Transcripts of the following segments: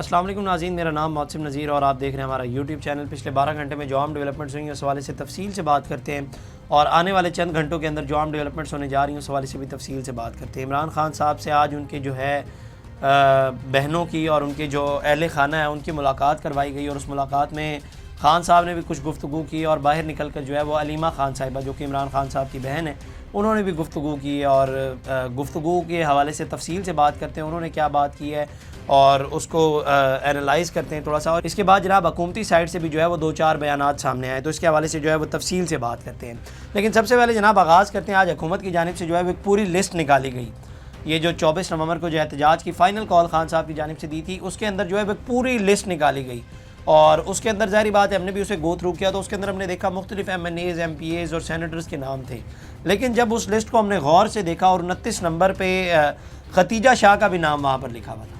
السلام علیکم ناظرین، میرا نام معتصم نذیر اور آپ دیکھ رہے ہیں ہمارا یوٹیوب چینل۔ پچھلے 12 گھنٹے میں جو عام ڈیولپمنٹس ہوئی ہیں اس حوالے سے تفصیل سے بات کرتے ہیں، اور آنے والے چند گھنٹوں کے اندر جو عام ڈیولپمنٹس ہونے جا رہی ہیں اس حوالے سے بھی تفصیل سے بات کرتے ہیں۔ عمران خان صاحب سے آج ان کے جو ہے بہنوں کی اور ان کے جو اہل خانہ ہے ان کی ملاقات کروائی گئی، اور اس ملاقات میں خان صاحب نے بھی کچھ گفتگو کی، اور باہر نکل کر جو ہے وہ علیمہ خان صاحبہ جو کہ عمران خان صاحب کی بہن ہے انہوں نے بھی گفتگو کی، اور گفتگو کے حوالے سے تفصیل سے بات کرتے ہیں انہوں نے کیا بات کی ہے اور اس کو اینالائز کرتے ہیں تھوڑا سا، اور اس کے بعد جناب حکومتی سائٹ سے بھی جو ہے وہ 2-4 بیانات سامنے آئے تو اس کے حوالے سے جو ہے وہ تفصیل سے بات کرتے ہیں۔ لیکن سب سے پہلے جناب آغاز کرتے ہیں، آج حکومت کی جانب سے جو ہے وہ ایک پوری لسٹ نکالی گئی۔ یہ جو 24 نومبر کو جو احتجاج کی فائنل کال خان صاحب کی جانب سے دی تھی اس کے اندر جو ہے وہ پوری لسٹ نکالی گئی، اور اس کے اندر ظاہری بات ہے ہم نے بھی اسے گو تھرو کیا تو اس کے اندر ہم نے دیکھا مختلف MNAs MPAs اور سینیٹرز کے نام تھے، لیکن جب اس لسٹ کو ہم نے غور سے دیکھا اور 29 نمبر پہ ختیجہ شاہ کا بھی نام وہاں پر لکھا ہوا تھا۔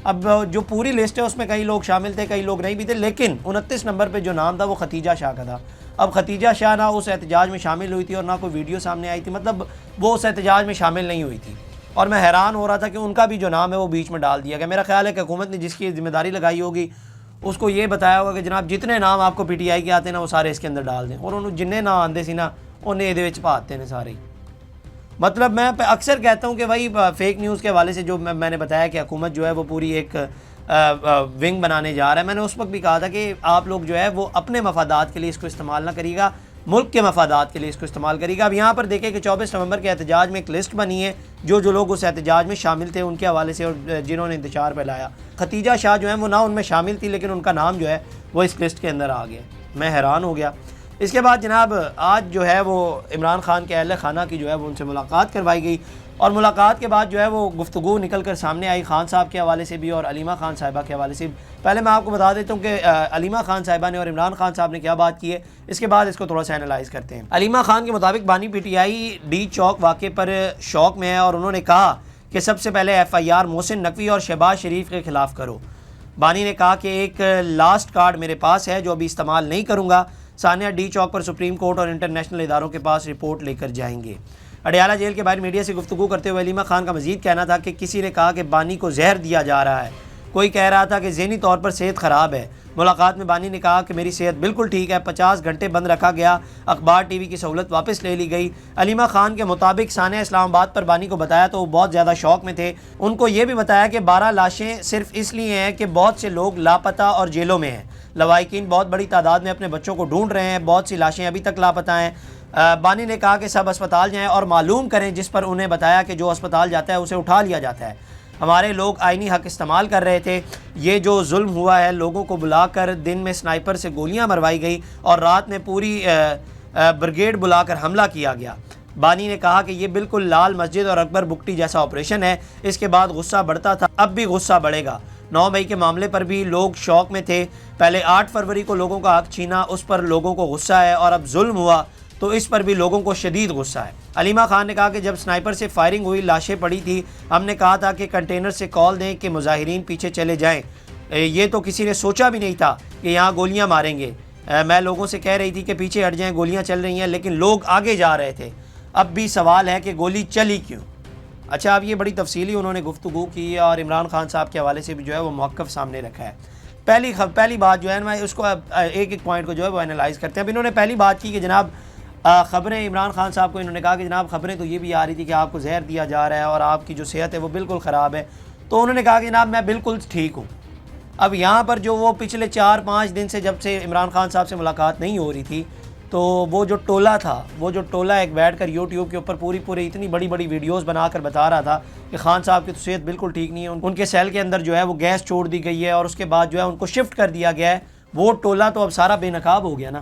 اب جو پوری لسٹ ہے اس میں کئی لوگ شامل تھے کئی لوگ نہیں بھی تھے، لیکن 29 نمبر پہ جو نام تھا وہ ختیجہ شاہ کا تھا۔ اب ختیجہ شاہ نہ اس احتجاج میں شامل ہوئی تھی اور نہ کوئی ویڈیو سامنے آئی تھی، مطلب وہ اس احتجاج میں شامل نہیں ہوئی تھی، اور میں حیران ہو رہا تھا کہ ان کا بھی جو نام ہے وہ بیچ میں ڈال دیا گیا۔ میرا خیال ہے کہ حکومت نے جس کی ذمہ داری لگائی ہوگی اس کو یہ بتایا ہوگا کہ جناب جتنے نام آپ کو PTI کے آتے ہیں نا وہ سارے اس کے اندر ڈال دیں، اور انہوں جننے نام آندے سی نا انہیں یہ وچ پاتے ہیں سارے۔ مطلب میں اکثر کہتا ہوں کہ بھائی فیک نیوز کے حوالے سے جو میں نے بتایا کہ حکومت جو ہے وہ پوری ایک ونگ بنانے جا رہا ہے، میں نے اس وقت بھی کہا تھا کہ آپ لوگ جو ہے وہ اپنے مفادات کے لیے اس کو استعمال نہ کریے گا، ملک کے مفادات کے لیے اس کو استعمال کریے گا۔ اب یہاں پر دیکھیں کہ 24 نومبر کے احتجاج میں ایک لسٹ بنی ہے جو لوگ اس احتجاج میں شامل تھے ان کے حوالے سے، اور جنہوں نے انتشار پھیلایا۔ ختیجہ شاہ جو ہیں وہ نہ ان میں شامل تھی لیکن ان کا نام جو ہے وہ اس لسٹ کے اندر آ گیا، میں حیران ہو گیا۔ اس کے بعد جناب آج جو ہے وہ عمران خان کے اہل خانہ کی جو ہے وہ ان سے ملاقات کروائی گئی، اور ملاقات کے بعد جو ہے وہ گفتگو نکل کر سامنے آئی خان صاحب کے حوالے سے بھی اور علیمہ خان صاحبہ کے حوالے سے۔ پہلے میں آپ کو بتا دیتا ہوں کہ علیمہ خان صاحبہ نے اور عمران خان صاحب نے کیا بات کی ہے، اس کے بعد اس کو تھوڑا سا اینالائز کرتے ہیں۔ علیمہ خان کے مطابق بانی PTI ڈی چوک واقعے پر شوق میں ہے، اور انہوں نے کہا کہ سب سے پہلے FIR محسن نقوی اور شہباز شریف کے خلاف کرو۔ بانی نے کہا کہ ایک لاسٹ کارڈ میرے پاس ہے جو ابھی استعمال نہیں کروں گا، ثانیہ ڈی چوک پر سپریم کورٹ اور انٹرنیشنل اداروں کے پاس رپورٹ لے کر جائیں گے۔ اڈیالہ جیل کے باہر میڈیا سے گفتگو کرتے ہوئے علیمہ خان کا مزید کہنا تھا کہ کسی نے کہا کہ بانی کو زہر دیا جا رہا ہے، کوئی کہہ رہا تھا کہ ذہنی طور پر صحت خراب ہے۔ ملاقات میں بانی نے کہا کہ میری صحت بالکل ٹھیک ہے، 50 گھنٹے بند رکھا گیا، اخبار TV کی سہولت واپس لے لی گئی۔ علیمہ خان کے مطابق ثانیہ اسلام آباد پر بانی کو بتایا تو وہ بہت زیادہ شوق میں تھے، ان کو یہ بھی بتایا کہ 12 لاشیں صرف اس لیے ہیں کہ بہت سے لوگ لاپتہ اور جیلوں میں ہیں، لواحقین بہت بڑی تعداد میں اپنے بچوں کو ڈھونڈ رہے ہیں، بہت سی لاشیں ابھی تک لاپتہ ہیں۔ بانی نے کہا کہ سب اسپتال جائیں اور معلوم کریں، جس پر انہیں بتایا کہ جو اسپتال جاتا ہے اسے اٹھا لیا جاتا ہے۔ ہمارے لوگ آئینی حق استعمال کر رہے تھے، یہ جو ظلم ہوا ہے لوگوں کو بلا کر دن میں سنائپر سے گولیاں مروائی گئی اور رات میں پوری بریگیڈ بلا کر حملہ کیا گیا۔ بانی نے کہا کہ یہ بالکل لال مسجد اور اکبر بگٹی جیسا آپریشن ہے، اس کے بعد غصہ بڑھتا تھا، اب بھی غصہ بڑھے گا۔ 9 مئی کے معاملے پر بھی لوگ شوق میں تھے، پہلے 8 فروری کو لوگوں کا حق چھینا اس پر لوگوں کو غصہ ہے، اور اب ظلم ہوا تو اس پر بھی لوگوں کو شدید غصہ ہے۔ علیمہ خان نے کہا کہ جب سنائپر سے فائرنگ ہوئی لاشیں پڑی تھی، ہم نے کہا تھا کہ کنٹینر سے کال دیں کہ مظاہرین پیچھے چلے جائیں، یہ تو کسی نے سوچا بھی نہیں تھا کہ یہاں گولیاں ماریں گے۔ میں لوگوں سے کہہ رہی تھی کہ پیچھے ہٹ جائیں، گولیاں چل رہی ہیں، لیکن لوگ آگے جا رہے تھے۔ اب بھی سوال ہے کہ گولی چلی کیوں؟ اچھا، اب یہ بڑی تفصیلی انہوں نے گفتگو کی، اور عمران خان صاحب کے حوالے سے بھی جو ہے وہ موقف سامنے رکھا ہے۔ پہلی بات جو ہے میں اس کو ایک پوائنٹ کو جو ہے وہ اینالائز کرتے ہیں۔ اب انہوں نے پہلی بات کی کہ جناب خبریں، عمران خان صاحب کو انہوں نے کہا کہ جناب خبریں تو یہ بھی آ رہی تھی کہ آپ کو زہر دیا جا رہا ہے اور آپ کی جو صحت ہے وہ بالکل خراب ہے، تو انہوں نے کہا کہ جناب میں بالکل ٹھیک ہوں۔ اب یہاں پر جو وہ پچھلے 4-5 دن سے جب سے عمران خان صاحب سے ملاقات نہیں ہو رہی تھی تو وہ جو ٹولہ ایک بیٹھ کر YouTube کے اوپر پوری اتنی بڑی ویڈیوز بنا کر بتا رہا تھا کہ خان صاحب کی تو صحت بالکل ٹھیک نہیں ہے، ان کے سیل کے اندر جو ہے وہ گیس چھوڑ دی گئی ہے اور اس کے بعد جو ہے ان کو شفٹ کر دیا گیا ہے، وہ ٹولہ تو اب سارا بے نقاب ہو گیا نا۔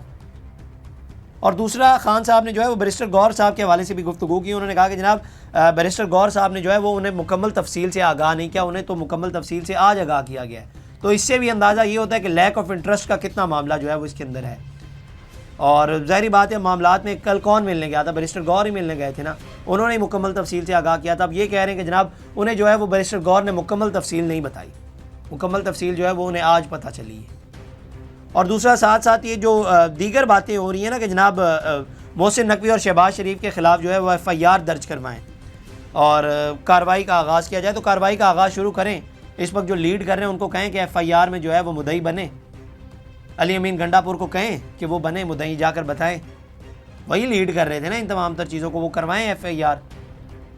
اور دوسرا، خان صاحب نے جو ہے وہ بیرسٹر گور صاحب کے حوالے سے بھی گفتگو کی، انہوں نے کہا کہ جناب بیرسٹر گور صاحب نے جو ہے وہ انہیں مکمل تفصیل سے آگاہ نہیں کیا، انہیں تو مکمل تفصیل سے آج آگاہ کیا گیا ہے، تو اس سے بھی اندازہ یہ ہوتا ہے کہ لیک آف انٹرسٹ کا کتنا معاملہ جو ہے وہ اس کے اندر ہے۔ اور ظاہری بات ہے معاملات میں کل کون ملنے گیا تھا؟ بیرسٹر گور ہی ملنے گئے تھے نا، انہوں نے مکمل تفصیل سے آگاہ کیا تھا۔ اب یہ کہہ رہے ہیں کہ جناب انہیں جو ہے وہ بیرسٹر گور نے مکمل تفصیل نہیں بتائی، مکمل تفصیل جو ہے وہ انہیں آج پتہ چلی ہے۔ اور دوسرا ساتھ یہ جو دیگر باتیں ہو رہی ہیں نا کہ جناب محسن نقوی اور شہباز شریف کے خلاف جو ہے وہ FIR درج کروائیں اور کارروائی کا آغاز کیا جائے، تو کارروائی کا آغاز شروع کریں، اس وقت جو لیڈ کر رہے ہیں ان کو کہیں کہ FIR میں جو ہے وہ مدعی بنے، علی امین گنڈا پور کو کہیں کہ وہ بنے مدعی، جا کر بتائیں، وہی لیڈ کر رہے تھے نا ان تمام تر چیزوں کو، وہ کروائیں FIR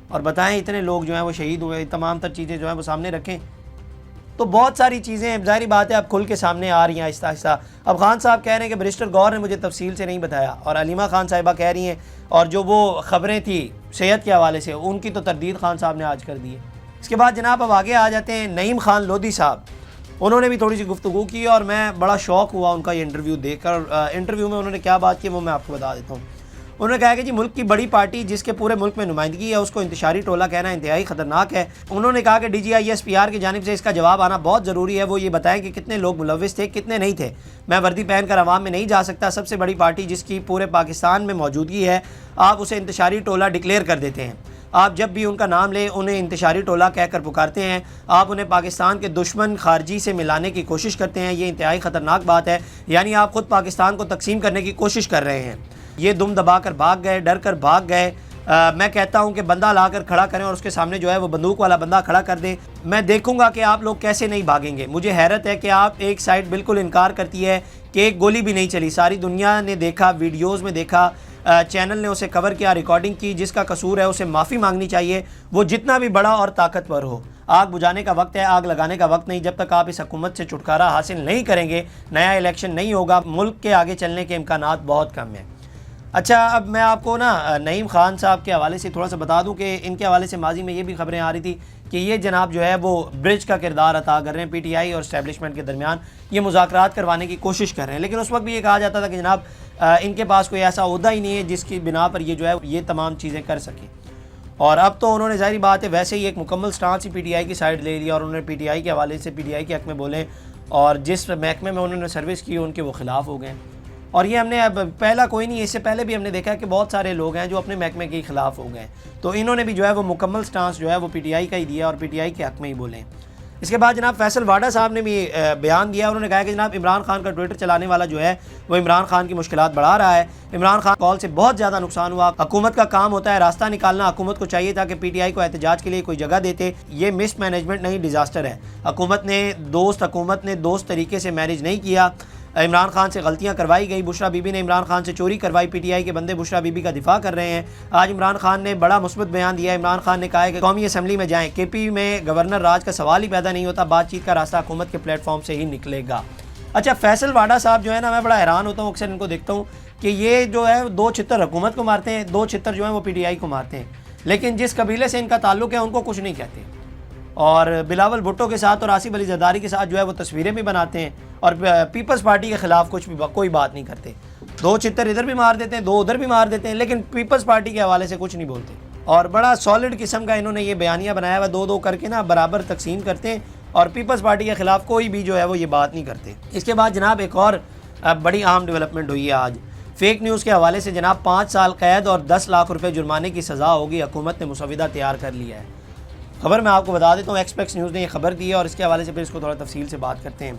اور بتائیں اتنے لوگ جو ہیں وہ شہید ہوئے، تمام تر چیزیں جو ہیں وہ سامنے رکھیں۔ تو بہت ساری چیزیں ظاہری بات ہے اب کھل کے سامنے آ رہی ہیں آہستہ آہستہ۔ اب خان صاحب کہہ رہے ہیں کہ بیرسٹر گور نے مجھے تفصیل سے نہیں بتایا، اور علیمہ خان صاحبہ کہہ رہی ہیں، اور جو وہ خبریں تھیں صحت کے حوالے سے ان کی تو تردید خان صاحب نے آج کر دی ہے۔ اس کے بعد جناب اب آگے آ جاتے ہیں نعیم خان لودھی صاحب، انہوں نے بھی تھوڑی سی گفتگو کی اور میں بڑا شوق ہوا ان کا یہ انٹرویو دیکھ کر۔ انٹرویو میں انہوں نے کیا بات کی وہ میں آپ کو بتا دیتا ہوں۔ انہوں نے کہا کہ جی ملک کی بڑی پارٹی جس کے پورے ملک میں نمائندگی ہے اس کو انتشاری ٹولہ کہنا انتہائی خطرناک ہے۔ انہوں نے کہا کہ DGISPR کی جانب سے اس کا جواب آنا بہت ضروری ہے، وہ یہ بتائیں کہ کتنے لوگ ملوث تھے کتنے نہیں تھے۔ میں وردی پہن کر عوام میں نہیں جا سکتا، سب سے بڑی پارٹی جس کی پورے پاکستان میں موجودگی ہے آپ اسے انتشاری ٹولہ ڈکلیئر کر دیتے ہیں۔ آپ جب بھی ان کا نام لیں انہیں انتشاری ٹولہ کہہ کر پکارتے ہیں، آپ انہیں پاکستان کے دشمن خارجی سے ملانے کی کوشش کرتے ہیں، یہ انتہائی خطرناک بات ہے، یعنی آپ خود پاکستان کو تقسیم کرنے کی کوشش کر رہے ہیں۔ یہ دم دبا کر بھاگ گئے، ڈر کر بھاگ گئے۔ میں کہتا ہوں کہ بندہ لا کر کھڑا کریں اور اس کے سامنے جو ہے وہ بندوق والا بندہ کھڑا کر دیں، میں دیکھوں گا کہ آپ لوگ کیسے نہیں بھاگیں گے۔ مجھے حیرت ہے کہ آپ ایک سائڈ بالکل انکار کرتی ہے کہ ایک گولی بھی نہیں چلی، ساری دنیا نے دیکھا، ویڈیوز میں دیکھا، چینل نے اسے کور کیا، ریکارڈنگ کی، جس کا قصور ہے اسے معافی مانگنی چاہیے، وہ جتنا بھی بڑا اور طاقتور ہو۔ آگ بجھانے کا وقت ہے، آگ لگانے کا وقت نہیں۔ جب تک آپ اس حکومت سے چھٹکارا حاصل نہیں کریں گے، نیا الیکشن نہیں ہوگا، ملک کے آگے چلنے کے امکانات بہت کم ہیں۔ اچھا اب میں آپ کو نا نعیم خان صاحب کے حوالے سے تھوڑا سا بتا دوں کہ ان کے حوالے سے ماضی میں یہ بھی خبریں آ رہی تھی کہ یہ جناب جو ہے وہ برج کا کردار عطا کر رہے ہیں، PTI اور اسٹیبلشمنٹ کے درمیان یہ مذاکرات کروانے کی کوشش کر رہے ہیں، لیکن اس وقت بھی یہ کہا جاتا تھا کہ جناب ان کے پاس کوئی ایسا عہدہ ہی نہیں ہے جس کی بنا پر یہ جو ہے یہ تمام چیزیں کر سکیں۔ اور اب تو انہوں نے ظاہری بات ہے ویسے ہی ایک مکمل سٹانس ہی PTI کی سائڈ لے لیا، اور انہوں نے PTI کے حوالے سے PTI کے حق میں بولیں، اور جس محکمے میں انہوں نے سروس کی ان کے وہ خلاف ہو گئے۔ اور یہ ہم نے اب پہلا کوئی نہیں، اس سے پہلے بھی ہم نے دیکھا کہ بہت سارے لوگ ہیں جو اپنے محکمے کے خلاف ہو گئے، تو انہوں نے بھی جو ہے وہ مکمل سٹانس جو ہے وہ PTI کا ہی دیا اور PTI کے حق میں ہی بولیں۔ اس کے بعد جناب فیصل واڈا صاحب نے بھی بیان دیا، انہوں نے کہا کہ جناب عمران خان کا ٹویٹر چلانے والا جو ہے وہ عمران خان کی مشکلات بڑھا رہا ہے، عمران خان کال سے بہت زیادہ نقصان ہوا، حکومت کا کام ہوتا ہے راستہ نکالنا، حکومت کو چاہیے تھا کہ PTI کو احتجاج کے لیے کوئی جگہ دیتے، یہ مس مینجمنٹ نہیں ڈیزاسٹر ہے، حکومت نے دوست طریقے سے مینیج نہیں کیا، عمران خان سے غلطیاں کروائی گئی، بشرا بی بی نے عمران خان سے چوری کروائی، PTI کے بندے بشرا بی بی کا دفاع کر رہے ہیں۔ آج عمران خان نے بڑا مثبت بیان دیا، عمران خان نے کہا ہے کہ قومی اسمبلی میں جائیں، KP میں گورنر راج کا سوال ہی پیدا نہیں ہوتا، بات چیت کا راستہ حکومت کے پلیٹ فارم سے ہی نکلے گا۔ اچھا فیصل واڈا صاحب جو ہے نا، میں بڑا حیران ہوتا ہوں، اکثر ان کو دیکھتا ہوں کہ یہ جو ہے 2 چھتر حکومت کو مارتے ہیں، 2 چھتر جو ہیں وہ PTI کو مارتے ہیں، لیکن جس قبیلے سے ان کا تعلق ہے ان کو کچھ نہیں کہتے، اور بلاول بھٹو کے ساتھ اور آصف علی زرداری کے ساتھ جو ہے وہ تصویریں بھی بناتے ہیں، اور پیپلز پارٹی کے خلاف کوئی بات نہیں کرتے، 2 چھتر ادھر بھی مار دیتے ہیں، 2 ادھر بھی مار دیتے ہیں، لیکن پیپلز پارٹی کے حوالے سے کچھ نہیں بولتے، اور بڑا سالڈ قسم کا انہوں نے یہ بیانیہ بنایا ہوا، 2 کر کے نا برابر تقسیم کرتے ہیں، اور پیپلز پارٹی کے خلاف کوئی بھی جو ہے وہ یہ بات نہیں کرتے۔ اس کے بعد جناب ایک اور بڑی اہم ڈیولپمنٹ ہوئی ہے آج، فیک نیوز کے حوالے سے جناب 5 سال قید اور 10 لاکھ روپے جرمانے کی سزا ہوگی، حکومت نے مسودہ تیار کر لیا ہے۔ خبر میں آپ کو بتا دیتا ہوں، ایکسپریس نیوز نے یہ خبر دی ہے، اور اس کے حوالے سے پھر اس کو تھوڑا تفصیل سے بات کرتے ہیں۔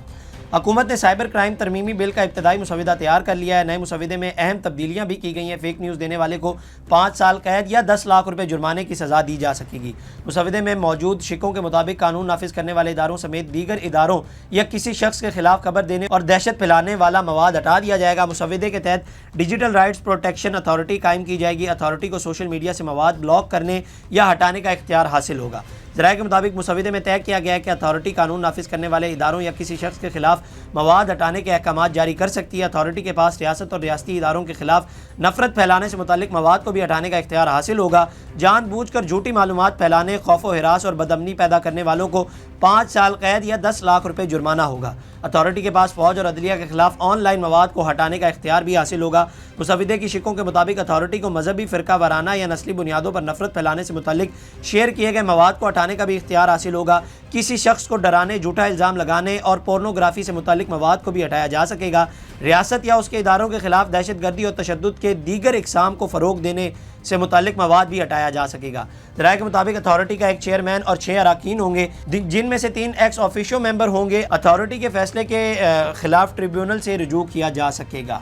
حکومت نے سائبر کرائم ترمیمی بل کا ابتدائی مسودہ تیار کر لیا ہے، نئے مسودے میں اہم تبدیلیاں بھی کی گئی ہیں، فیک نیوز دینے والے کو 5 سال قید یا 10 لاکھ روپے جرمانے کی سزا دی جا سکے گی۔ مسودے میں موجود شقوں کے مطابق قانون نافذ کرنے والے اداروں سمیت دیگر اداروں یا کسی شخص کے خلاف خبر دینے اور دہشت پھیلانے والا مواد ہٹا دیا جائے گا۔ مسودے کے تحت ڈیجیٹل رائٹس پروٹیکشن اتھارٹی قائم کی جائے گی، اتھارٹی کو سوشل میڈیا سے مواد بلاک کرنے یا ہٹانے کا اختیار حاصل ہوگا۔ ذرائع کے مطابق مسودے میں طے کیا گیا ہے کہ اتھارٹی قانون نافذ کرنے والے اداروں یا کسی شخص کے خلاف مواد ہٹانے کے احکامات جاری کر سکتی ہے۔ اتھارٹی کے پاس ریاست اور ریاستی اداروں کے خلاف نفرت پھیلانے سے متعلق مواد کو بھی ہٹانے کا اختیار حاصل ہوگا۔ جان بوجھ کر جھوٹی معلومات پھیلانے، خوف و ہراس اور بدامنی پیدا کرنے والوں کو 5 سال قید یا 10 لاکھ روپے جرمانہ ہوگا۔ اتھارٹی کے پاس فوج اور عدلیہ کے خلاف آن لائن مواد کو ہٹانے کا اختیار بھی حاصل ہوگا۔ مسودے کی شقوں کے مطابق اتھارٹی کو مذہبی، فرقہ وارانہ یا نسلی بنیادوں پر نفرت پھیلانے سے متعلق شیئر کیے گئے مواد کو ہٹانے کا بھی اختیار حاصل ہوگا۔ کسی شخص کو ڈرانے، جھوٹا الزام لگانے اور پورنوگرافی سے متعلق مواد کو بھی ہٹایا جا سکے گا۔ ریاست یا اس کے اداروں کے خلاف دہشت گردی اور تشدد کے دیگر اقسام کو فروغ دینے سے متعلق مواد بھی ہٹایا جا سکے گا۔ ذرائع کے مطابق اتھارٹی کا ایک چیئرمین اور 6 اراکین ہوں گے، جن میں سے 3 ایکس آفیشیو ممبر ہوں گے۔ اتھارٹی کے فیصلے کے خلاف ٹریبیونل سے رجوع کیا جا سکے گا۔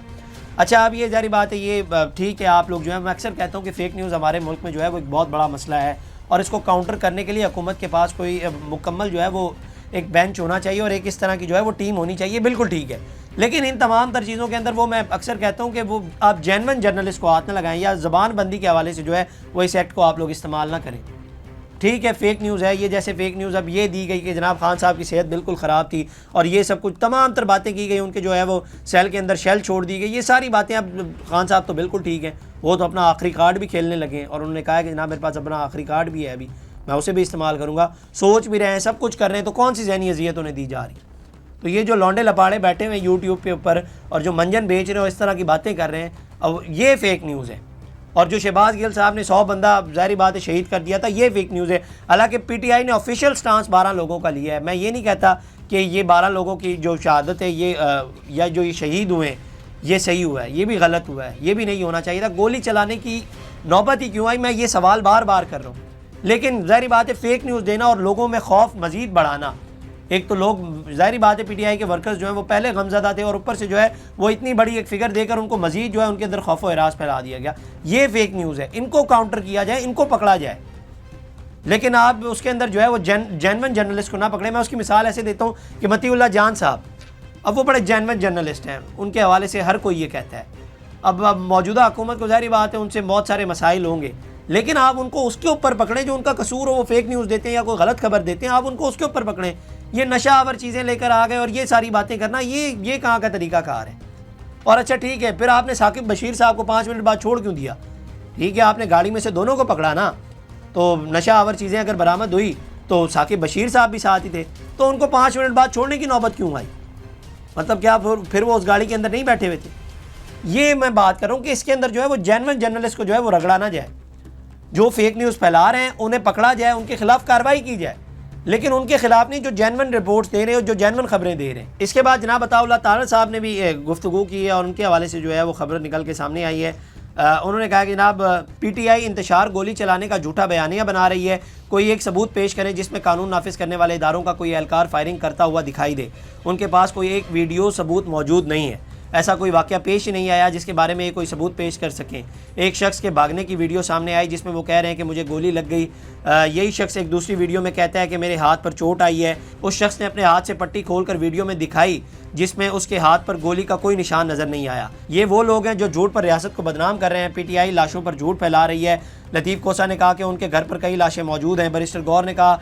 اچھا اب یہ ظاہری بات ہے، یہ ٹھیک ہے، آپ لوگ جو ہے، میں اکثر کہتا ہوں کہ فیک نیوز ہمارے ملک میں جو ہے وہ ایک بہت بڑا مسئلہ ہے، اور اس کو کاؤنٹر کرنے کے لیے حکومت کے پاس کوئی مکمل جو ہے وہ ایک بینچ ہونا چاہیے اور ایک اس طرح کی جو ہے وہ ٹیم ہونی چاہیے، بالکل ٹھیک ہے، لیکن ان تمام تر چیزوں کے اندر وہ میں اکثر کہتا ہوں کہ وہ آپ جینون جرنلسٹ کو ہاتھ نہ لگائیں، یا زبان بندی کے حوالے سے جو ہے وہ اس ایکٹ کو آپ لوگ استعمال نہ کریں. ٹھیک ہے فیک نیوز ہے یہ، جیسے فیک نیوز اب یہ دی گئی کہ جناب خان صاحب کی صحت بالکل خراب تھی اور یہ سب کچھ تمام تر باتیں کی گئی، ان کے جو ہے وہ سیل کے اندر شیل چھوڑ دی گئی، یہ ساری باتیں اب خان صاحب تو بالکل ٹھیک ہیں، وہ تو اپنا آخری کارڈ بھی کھیلنے لگے اور انہوں نے کہا کہ جناب میرے پاس اپنا آخری کارڈ بھی ہے، ابھی میں اسے بھی استعمال کروں گا، سوچ بھی رہے ہیں، سب کچھ کر رہے ہیں، تو کون سی ذہنی اذیت انہیں دی جا رہی ہے؟ تو یہ جو لونڈے لپاڑے بیٹھے ہوئے یوٹیوب کے اوپر اور جو منجن بیچ رہے ہیں اور اس طرح کی باتیں کر رہے ہیں، اب یہ فیک نیوز ہے. اور جو شہباز گل صاحب نے 100 بندہ ظاہری بات ہے شہید کر دیا تھا، یہ فیک نیوز ہے. حالانکہ پی ٹی آئی نے آفیشیل سٹانس 12 لوگوں کا لیا ہے. میں یہ نہیں کہتا کہ یہ 12 لوگوں کی جو شہادت ہے یہ یا جو یہ شہید ہوئے ہیں یہ صحیح ہوا ہے، یہ بھی غلط ہوا ہے، یہ بھی نہیں ہونا چاہیے تھا. گولی چلانے کی نوبت ہی کیوں آئی، میں یہ سوال بار بار کر رہا ہوں. لیکن ظاہری بات ہے فیک نیوز دینا اور لوگوں میں خوف مزید بڑھانا، ایک تو لوگ ظاہری بات ہے پی ٹی آئی کے ورکرز جو ہیں وہ پہلے غمزدہ تھے اور اوپر سے جو ہے وہ اتنی بڑی ایک فگر دے کر ان کو مزید جو ہے ان کے اندر خوف و ہراس پھیلا دیا گیا. یہ فیک نیوز ہے، ان کو کاؤنٹر کیا جائے، ان کو پکڑا جائے، لیکن آپ اس کے اندر جو ہے وہ جینون جرنلسٹ کو نہ پکڑیں. میں اس کی مثال ایسے دیتا ہوں کہ متی اللہ جان صاحب، اب وہ بڑے جینون جرنلسٹ ہیں، ان کے حوالے سے ہر کوئی یہ کہتا ہے. اب موجودہ حکومت کو ظاہری بات ہے ان سے بہت سارے مسائل ہوں گے، لیکن آپ ان کو اس کے اوپر پکڑیں جو ان کا قصور ہو، وہ فیک نیوز دیتے ہیں یا کوئی غلط خبر دیتے ہیں، آپ ان کو اس کے اوپر پکڑیں. یہ نشہ آور چیزیں لے کر آ گئے اور یہ ساری باتیں کرنا، یہ کہاں کا طریقہ کار ہے؟ اور اچھا ٹھیک ہے، پھر آپ نے ثاقب بشیر صاحب کو 5 منٹ بعد چھوڑ کیوں دیا؟ ٹھیک ہے آپ نے گاڑی میں سے دونوں کو پکڑا نا، تو نشہ آور چیزیں اگر برآمد ہوئی تو ثاقب بشیر صاحب بھی ساتھ ہی تھے، تو ان کو 5 منٹ بعد چھوڑنے کی نوبت کیوں آئی؟ مطلب کیا پھر وہ اس گاڑی کے اندر نہیں بیٹھے ہوئے تھے؟ یہ میں بات کر رہا ہوں کہ اس کے اندر جو ہے وہ جینون جرنلسٹ کو جو ہے وہ رگڑا نہ جائے، جو فیک نیوز پھیلا رہے ہیں انہیں پکڑا جائے، ان کے خلاف کارروائی کی جائے، لیکن ان کے خلاف نہیں جو جینون رپورٹس دے رہے ہیں، جو جینون خبریں دے رہے ہیں. اس کے بعد جناب عطا اللہ طاہر صاحب نے بھی گفتگو کی ہے اور ان کے حوالے سے جو ہے وہ خبر نکل کے سامنے آئی ہے. انہوں نے کہا کہ جناب پی ٹی آئی انتشار گولی چلانے کا جھوٹا بیانیہ بنا رہی ہے، کوئی ایک ثبوت پیش کریں جس میں قانون نافذ کرنے والے اداروں کا کوئی اہلکار فائرنگ کرتا ہوا دکھائی دے. ان کے پاس کوئی ایک ویڈیو ثبوت موجود نہیں ہے، ایسا کوئی واقعہ پیش ہی نہیں آیا جس کے بارے میں یہ کوئی ثبوت پیش کر سکیں. ایک شخص کے بھاگنے کی ویڈیو سامنے آئی جس میں وہ کہہ رہے ہیں کہ مجھے گولی لگ گئی. یہی شخص ایک دوسری ویڈیو میں کہتا ہے کہ میرے ہاتھ پر چوٹ آئی ہے. اس شخص نے اپنے ہاتھ سے پٹی کھول کر ویڈیو میں دکھائی جس میں اس کے ہاتھ پر گولی کا کوئی نشان نظر نہیں آیا. یہ وہ لوگ ہیں جو جھوٹ پر ریاست کو بدنام کر رہے ہیں. پی ٹی آئی لاشوں پر جھوٹ پھیلا رہی ہے. لطیف کوسا نے کہا کہ ان کے گھر پر کئی لاشیں موجود ہیں. بیرسٹر گور نے کہا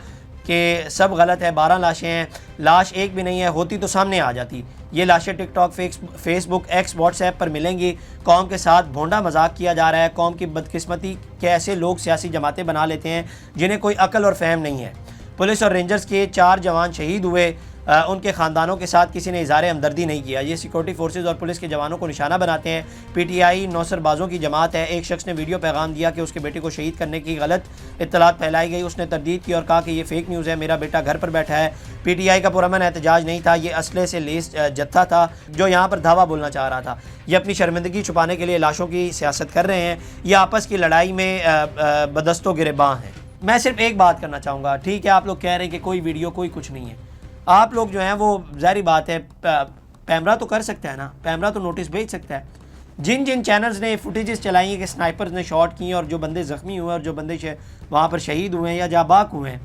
کہ سب غلط ہے، 12 لاشیں ہیں، لاش ایک بھی نہیں ہے، ہوتی تو سامنے آ جاتی. یہ لاشیں ٹک ٹاک، فیس بک، ایکس، واٹس ایپ پر ملیں گی. قوم کے ساتھ بھونڈا مذاق کیا جا رہا ہے. قوم کی بدقسمتی کہ ایسے لوگ سیاسی جماعتیں بنا لیتے ہیں جنہیں کوئی عقل اور فہم نہیں ہے. پولیس اور رینجرز کے 4 جوان شہید ہوئے، ان کے خاندانوں کے ساتھ کسی نے اظہار ہمدردی نہیں کیا. یہ سیکورٹی فورسز اور پولیس کے جوانوں کو نشانہ بناتے ہیں. پی ٹی آئی نوسر بازوں کی جماعت ہے. ایک شخص نے ویڈیو پیغام دیا کہ اس کے بیٹے کو شہید کرنے کی غلط اطلاعات پھیلائی گئی. اس نے تردید کی اور کہا کہ یہ فیک نیوز ہے، میرا بیٹا گھر پر بیٹھا ہے. پی ٹی آئی کا پرامن احتجاج نہیں تھا، یہ اسلحے سے لیس جتھا تھا جو یہاں پر دھاوا بولنا چاہ رہا تھا. یہ اپنی شرمندگی چھپانے کے لیے لاشوں کی سیاست کر رہے ہیں. یہ آپس کی لڑائی میں بدست و گریباں ہیں. میں صرف ایک بات کرنا چاہوں گا، ٹھیک ہے آپ لوگ کہہ رہے ہیں کہ کوئی ویڈیو کوئی کچھ نہیں ہے. آپ لوگ جو ہیں وہ ظاہری بات ہے پیمرا تو کر سکتا ہے نا، پیمرا تو نوٹس بھیج سکتا ہے. جن چینلز نے فوٹیجز چلائی ہیں کہ سنائپرز نے شاٹ کی اور جو بندے زخمی ہوئے اور جو بندے وہاں پر شہید ہوئے ہیں یا جاں باک ہوئے ہیں،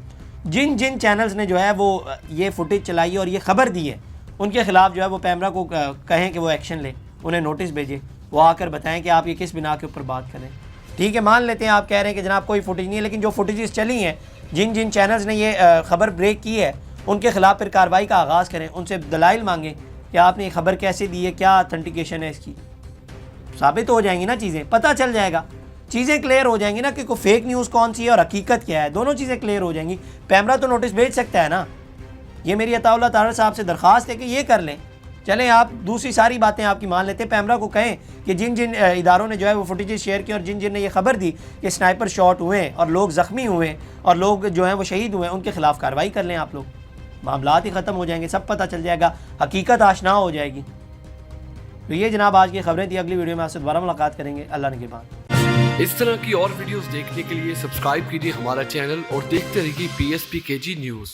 جن چینلز نے جو ہے وہ یہ فوٹیج چلائی اور یہ خبر دی ہے، ان کے خلاف جو ہے وہ پیمرا کو کہیں کہ وہ ایکشن لے، انہیں نوٹس بھیجے، وہ آ کر بتائیں کہ آپ یہ کس بنا کے اوپر بات کریں. ٹھیک ہے مان لیتے ہیں آپ کہہ رہے ہیں کہ جناب کوئی فوٹیج نہیں ہے، لیکن جو فوٹیجز چلی ہیں، جن چینلز نے یہ خبر بریک کی ہے، ان کے خلاف پھر کارروائی کا آغاز کریں. ان سے دلائل مانگیں کہ آپ نے یہ خبر کیسے دی ہے، کیا اتھینٹیکیشن ہے اس کی. ثابت ہو جائیں گی نا چیزیں، پتہ چل جائے گا، چیزیں کلیئر ہو جائیں گی نا کہ کوئی فیک نیوز کون سی ہے اور حقیقت کیا ہے. دونوں چیزیں کلیئر ہو جائیں گی. پیمرا تو نوٹس بھیج سکتا ہے نا. یہ میری عطا اللہ طاہر صاحب سے درخواست ہے کہ یہ کر لیں. چلیں آپ دوسری ساری باتیں آپ کی مان لیتے ہیں، پیمرا کو کہیں کہ جن اداروں نے جو ہے وہ فوٹیجز شیئر کی اور جن نے یہ خبر دی کہ سنائپر شاٹ ہوئے ہیں اور لوگ زخمی ہوئے ہیں اور لوگ جو ہیں وہ شہید ہوئے ہیں، ان کے خلاف کارروائی کر لیں. آپ لوگ معاملات ہی ختم ہو جائیں گے، سب پتہ چل جائے گا، حقیقت آشنا ہو جائے گی. تو یہ جناب آج کی خبریں تھی. اگلی ویڈیو میں آپ سے دوبارہ ملاقات کریں گے. اللہ نگہبان. اس طرح کی اور ویڈیوز دیکھنے کے لیے سبسکرائب کیجیے ہمارا چینل اور دیکھتے رہیے PSP KG نیوز.